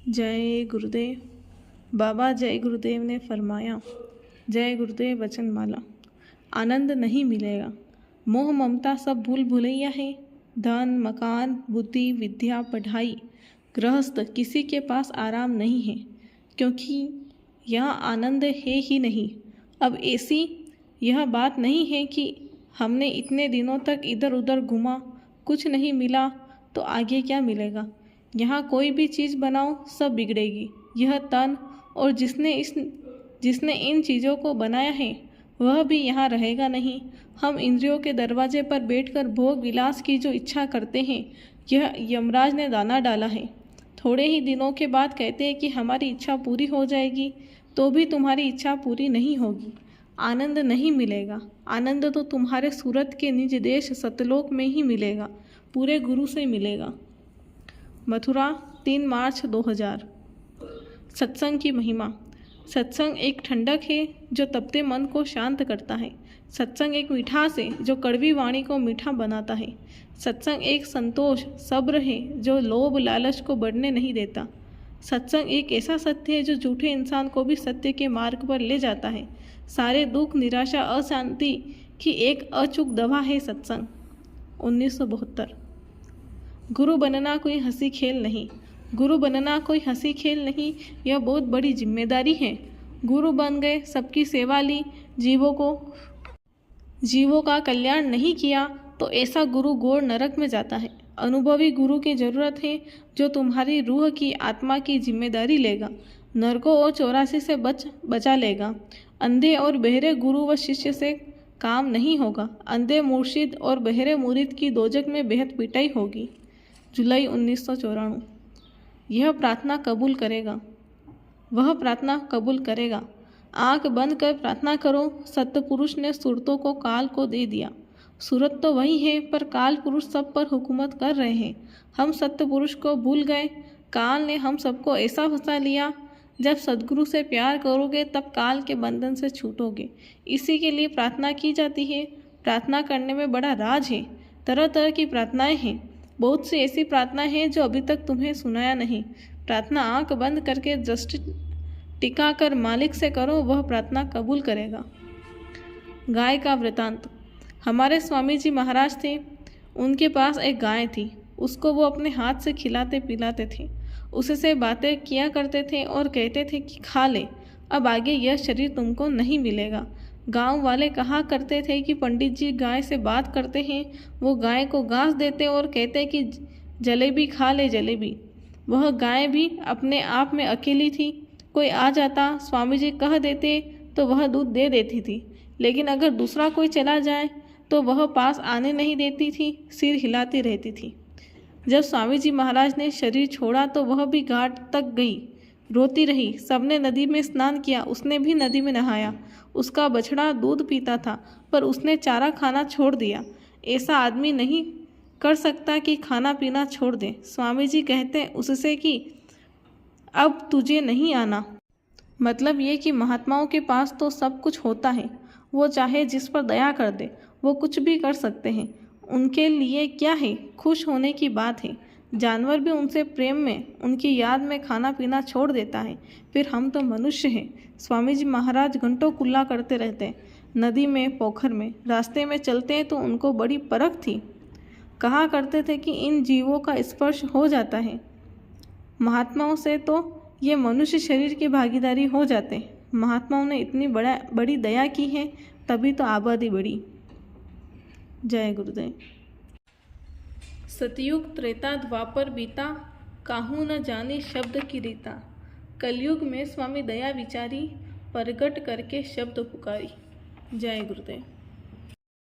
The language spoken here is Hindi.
जय गुरुदेव। बाबा जय गुरुदेव ने फरमाया, जय गुरुदेव वचनमाला, आनंद नहीं मिलेगा। मोह ममता सब भूल भुलैया है। धन मकान बुद्धि विद्या पढ़ाई गृहस्थ किसी के पास आराम नहीं है, क्योंकि यह आनंद है ही नहीं। अब ऐसी यह बात नहीं है कि हमने इतने दिनों तक इधर उधर घूमा, कुछ नहीं मिला तो आगे क्या मिलेगा। यहाँ कोई भी चीज़ बनाओ सब बिगड़ेगी। यह तन और जिसने इन चीज़ों को बनाया है वह भी यहाँ रहेगा नहीं। हम इंद्रियों के दरवाजे पर बैठकर भोग विलास की जो इच्छा करते हैं, यह यमराज ने दाना डाला है। थोड़े ही दिनों के बाद कहते हैं कि हमारी इच्छा पूरी हो जाएगी, तो भी तुम्हारी इच्छा पूरी नहीं होगी। आनंद नहीं मिलेगा। आनंद तो तुम्हारे सूरत के निज देश सतलोक में ही मिलेगा, पूरे गुरु से मिलेगा। मथुरा 3 मार्च 2000। सत्संग की महिमा। सत्संग एक ठंडक है जो तपते मन को शांत करता है। सत्संग एक मिठास है जो कड़वी वाणी को मीठा बनाता है। सत्संग एक संतोष सब्र है जो लोभ लालच को बढ़ने नहीं देता। सत्संग एक ऐसा सत्य है जो झूठे इंसान को भी सत्य के मार्ग पर ले जाता है। सारे दुख निराशा अशांति की एक अचूक दवा है सत्संग। 1972। गुरु बनना कोई हंसी खेल नहीं। गुरु बनना कोई हंसी खेल नहीं, यह बहुत बड़ी जिम्मेदारी है। गुरु बन गए, सबकी सेवा ली, जीवों का कल्याण नहीं किया तो ऐसा गुरु घोर नरक में जाता है। अनुभवी गुरु की जरूरत है जो तुम्हारी रूह की आत्मा की जिम्मेदारी लेगा, नरकों और 84 से बचा लेगा। अंधे और बहरे गुरु व शिष्य से काम नहीं होगा। अंधे मुर्शिद और बहरे मुरीद की दोजक में बेहद पिटाई होगी। जुलाई 1994। यह प्रार्थना कबूल करेगा, वह प्रार्थना कबूल करेगा। आंख बंद कर प्रार्थना करो। सत्पुरुष ने सूरतों को काल को दे दिया। सूरत तो वही है, पर काल पुरुष सब पर हुकूमत कर रहे हैं। हम सत्पुरुष को भूल गए। काल ने हम सबको ऐसा फंसा लिया। जब सद्गुरु से प्यार करोगे तब काल के बंधन से छूटोगे। इसी के लिए प्रार्थना की जाती है। प्रार्थना करने में बड़ा राज है। तरह तरह की प्रार्थनाएं हैं। बहुत सी ऐसी प्रार्थना है जो अभी तक तुम्हें सुनाया नहीं। प्रार्थना आंख बंद करके दृष्टि टिका कर मालिक से करो, वह प्रार्थना कबूल करेगा। गाय का वृतांत। हमारे स्वामी जी महाराज थे, उनके पास एक गाय थी। उसको वो अपने हाथ से खिलाते पिलाते थे, उससे बातें किया करते थे और कहते थे कि खा ले, अब आगे यह शरीर तुमको नहीं मिलेगा। गांव वाले कहा करते थे कि पंडित जी गाय से बात करते हैं। वो गाय को घास देते और कहते कि जलेबी खा ले जलेबी। वह गाय भी अपने आप में अकेली थी। कोई आ जाता, स्वामी जी कह देते तो वह दूध दे देती थी, लेकिन अगर दूसरा कोई चला जाए तो वह पास आने नहीं देती थी, सिर हिलाती रहती थी। जब स्वामी जी महाराज ने शरीर छोड़ा तो वह भी घाट तक गई, रोती रही। सबने नदी में स्नान किया, उसने भी नदी में नहाया। उसका बछड़ा दूध पीता था, पर उसने चारा खाना छोड़ दिया। ऐसा आदमी नहीं कर सकता कि खाना पीना छोड़ दे। स्वामी जी कहते उससे कि अब तुझे नहीं आना। मतलब ये कि महात्माओं के पास तो सब कुछ होता है, वो चाहे जिस पर दया कर दे, वो कुछ भी कर सकते हैं। उनके लिए क्या है, खुश होने की बात है। जानवर भी उनसे प्रेम में, उनकी याद में खाना पीना छोड़ देता है, फिर हम तो मनुष्य हैं। स्वामी जी महाराज घंटों कुल्ला करते रहते हैं, नदी में पोखर में। रास्ते में चलते हैं तो उनको बड़ी परख थी। कहा करते थे कि इन जीवों का स्पर्श हो जाता है महात्माओं से तो ये मनुष्य शरीर की भागीदारी हो जाते हैं। महात्माओं ने इतनी बड़ी दया की है, तभी तो आबादी बढ़ी। जय गुरुदेव। सतयुग त्रेता द्वापर बीता, काहू न जाने शब्द की रीता। कलयुग में स्वामी दया विचारी, प्रगट करके शब्द पुकारी। जय गुरुदेव।